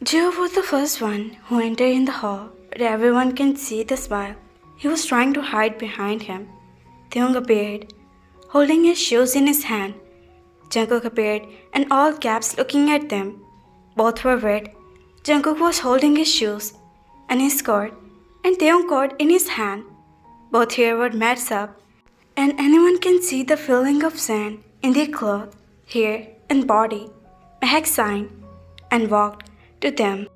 Joe was the first one who entered in the hall where everyone can see the smile he was trying to hide behind him. Taehyung appeared, holding his shoes in his hand. Jungkook appeared in all caps looking at them. Both were wet. Jungkook was holding his shoes and his cord and Taehyung cord in his hand. Both here were messed up and anyone can see the feeling of sand in their clothes, hair and body. Mehak signed and walked to them.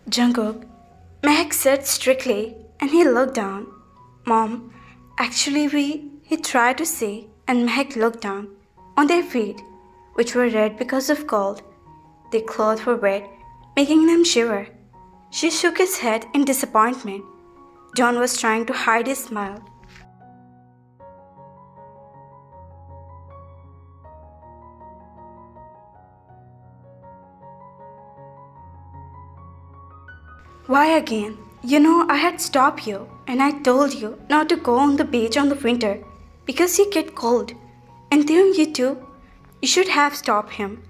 Jungkook, Mehak said strictly and he looked down. Mom, actually he tried to say and Mehak looked down on their feet, which were red because of cold. Their clothes were wet, making them shiver. She shook his head in disappointment. John was trying to hide his smile. Why again? You know I had stopped you and I told you not to go on the beach on the winter because you get cold. And Taehyung, you too. You should have stopped him.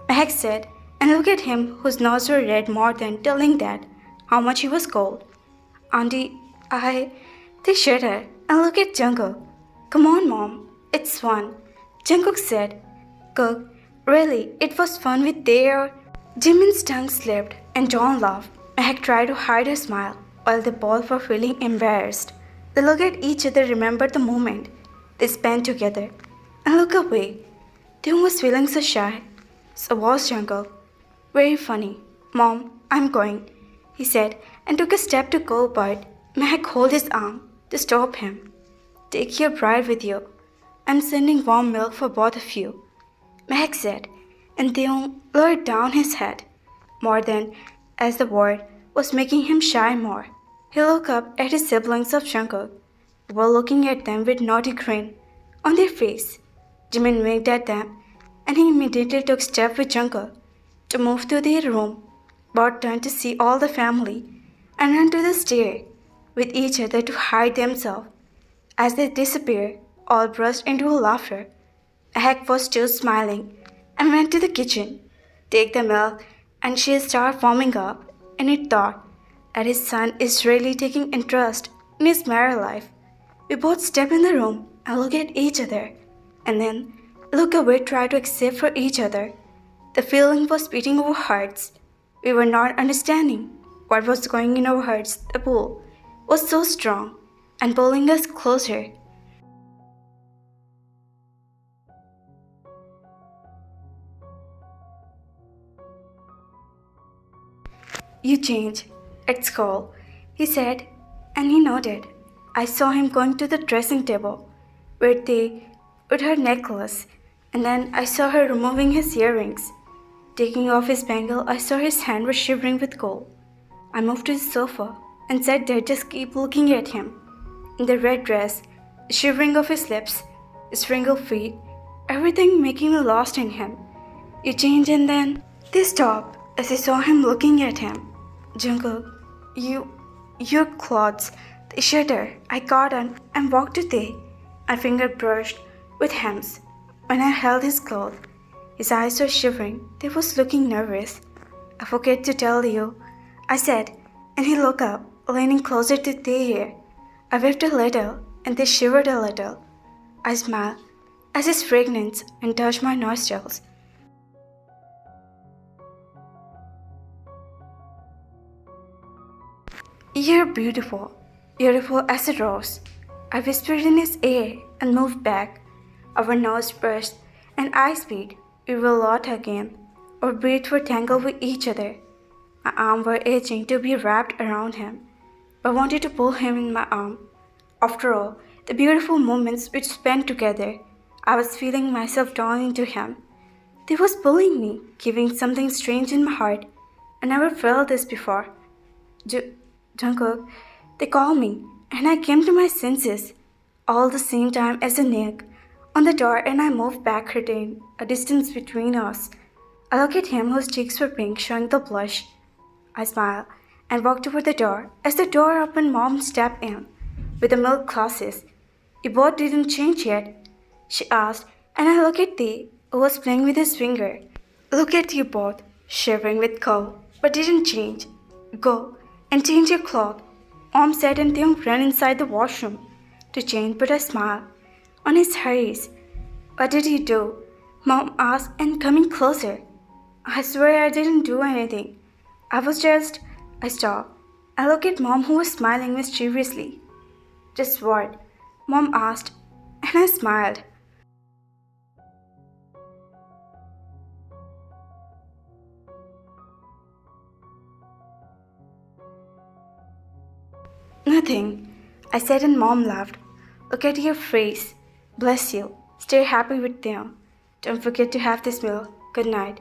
Mehak said and looked at him whose nose were red more than telling that how much he was cold. Auntie, They shuddered and looked at Jungkook. Come on, Mom. It's fun. Jungkook said. Cook, really, it was fun with their... Jimin's tongue slipped and John laughed. Mehak tried to hide her smile while they both were feeling embarrassed. They looked at each other, remembered the moment they spent together, and looked away. Taehyung was feeling so shy. So was Jungkook. Very funny. Mom, I'm going, he said and took a step to go, but Mehak held his arm to stop him. Take your bride with you. I'm sending warm milk for both of you, Mehak said, and Taehyung lowered down his head more than as the word was making him shy more. He looked up at his siblings of Jungkook, who were looking at them with naughty grin on their face. Jimin winked at them, and he immediately took step with Jungkook to move to their room. Both turned to see all the family and ran to the stair with each other to hide themselves. As they disappeared, all burst into laughter. Mehak was still smiling and went to the kitchen, take the milk, and she started warming up, and he thought that his son is really taking interest in his married life. We both stepped in the room and looked at each other, and then looked away, tried to accept for each other. The feeling was beating our hearts. We were not understanding what was going in our hearts. The pull was so strong and pulling us closer. You changed. It's cold, he said, and he nodded. I saw him going to the dressing table with her necklace, and then I saw her removing his earrings. Taking off his bangle, I saw his hand was shivering with cold. I moved to the sofa and sat there, just keep looking at him. In the red dress, the shivering of his lips, his wrinkled feet, everything making me lost in him. You changed and then they stopped as I saw him looking at him. Jungkook, your clothes, they shuddered. I got on and walked to Tae. My finger brushed with hems. When I held his clothes, his eyes were shivering. They was looking nervous. I forget to tell you, I said, and he looked up, leaning closer to Tae here. I wept a little, and they shivered a little. I smiled as his fragrance and touched my nostrils. You're beautiful, beautiful as a rose. I whispered in his ear and moved back. Our nose brushed and eyes beat. We were lot again. Our breaths were tangled with each other. My arms were itching to be wrapped around him, but I wanted to pull him in my arm. After all, the beautiful moments we spent together, I was feeling myself drawn into him. He was pulling me, giving something strange in my heart. I never felt this before. Jungkook, they called me, and I came to my senses, all the same time as a knock on the door, and I moved back, creating a distance between us. I looked at him, whose cheeks were pink, showing the blush. I smiled and walked toward the door. As the door opened, Mom stepped in with the milk glasses. You both didn't change yet, she asked, and I looked at Tae, who was playing with his finger. Look at you both, shivering with cold, but didn't change. Go and change your clothes. Mom said and Taehyung ran inside the washroom to change but I smiled on his face. What did you do? Mom asked and coming closer. I swear I didn't do anything. I stopped. I looked at Mom who was smiling mischievously. Just what? Mom asked, and I smiled. Nothing, I said, and Mom laughed. Look at your face. Bless you. Stay happy with them. Don't forget to have this meal. Good night.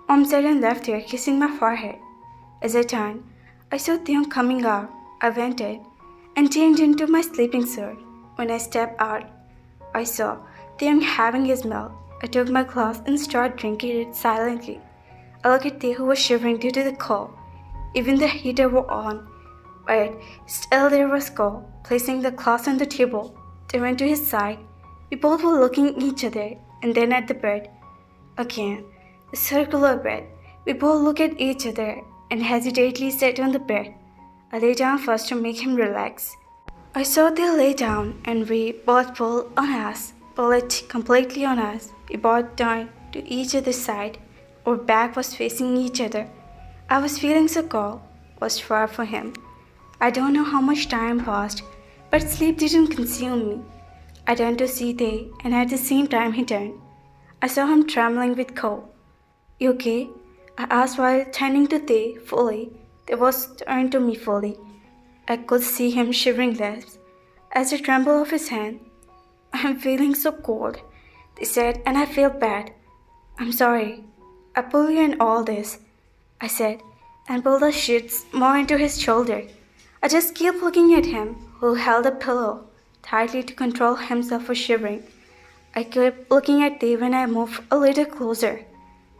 Mom said and left her, kissing my forehead. As I turned, I saw Taehyung coming out. I went in and changed into my sleeping suit. When I stepped out, I saw Taehyung having his meal. I took my glass and started drinking it silently. I looked at Tae who was shivering due to the cold. Even the heater was on. But still there was cold. Placing the glass on the table, Tae went to his side. We both were looking at each other and then at the bed. Again, the circular bed. We both looked at each other and hesitantly sat on the bed. I lay down first to make him relax. I saw they lay down and we both pulled it completely on us. We both turned to each other's side. Our back was facing each other. I was feeling so cold, was far from him. I don't know how much time passed, but sleep didn't consume me. I turned to see Tae, and at the same time he turned. I saw him trembling with cold. You okay? I asked while turning to Tae fully. Tae was turned to me fully. I could see him shivering lips as the tremble of his hand. I'm feeling so cold, they said, and I feel bad. I'm sorry. I pull you in all this, I said, and pulled the sheets more into his shoulder. I just kept looking at him, who held the pillow tightly to control himself from shivering. I kept looking at Dave when I moved a little closer.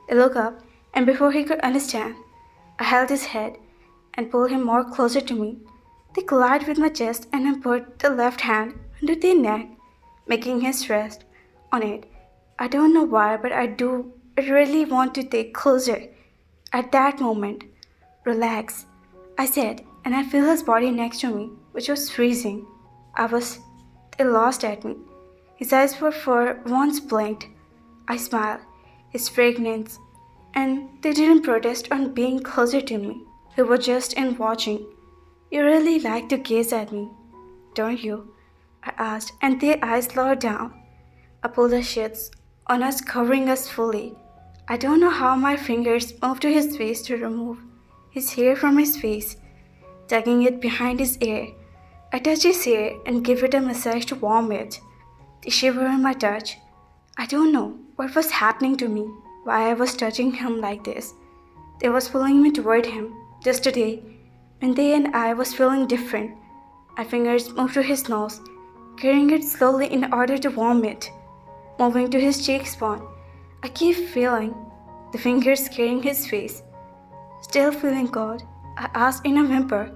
He looked up, and before he could understand, I held his head and pulled him more closer to me. They collided with my chest, and I put the left hand under their neck, making his rest on it. I don't know why, but I do really want to take closer. At that moment, relax, I said, and I feel his body next to me, which was freezing. I was lost at me. His eyes were for once blinked. I smiled, his fragrance, and they didn't protest on being closer to me. They were just in watching. You really like to gaze at me, don't you? I asked, and their eyes lowered down. I pulled the sheets on us, covering us fully. I don't know how my fingers moved to his face to remove his hair from his face, tugging it behind his ear. I touched his hair and gave it a massage to warm it. The shiver in my touch. I don't know what was happening to me, why I was touching him like this. They was pulling me toward him just today, when they and I was feeling different. My fingers moved to his nose, carrying it slowly in order to warm it, moving to his cheekbone. I keep feeling the fingers carrying his face. Still feeling cold, I asked in a whimper.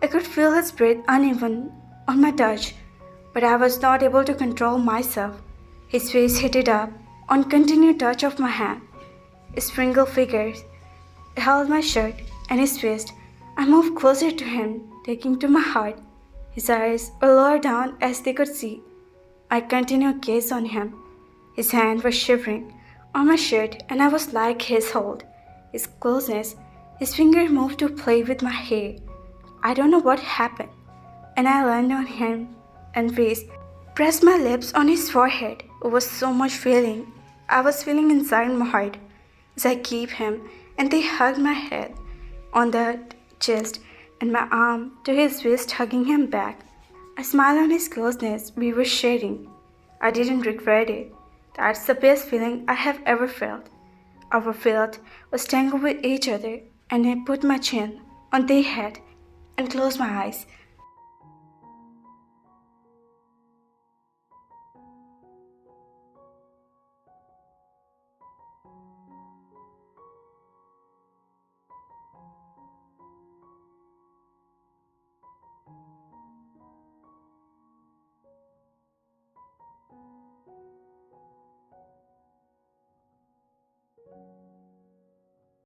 I could feel his breath uneven on my touch, but I was not able to control myself. His face heated up on continued touch of my hand. His sprinkled fingers held my shirt and his fist. I moved closer to him, taking to my heart. His eyes were lower down as they could see. I continued gaze on him. His hand was shivering on my shirt and I was like his hold. His closeness, his finger moved to play with my hair. I don't know what happened. And I landed on him and face, pressed my lips on his forehead. It was so much feeling. I was feeling inside my heart as I keep him and they hugged my head on the chest and my arm to his waist, hugging him back. I smiled on his closeness we were sharing. I didn't regret it. That's the best feeling I have ever felt. Our feet was tangled with each other and I put my chin on their head and closed my eyes.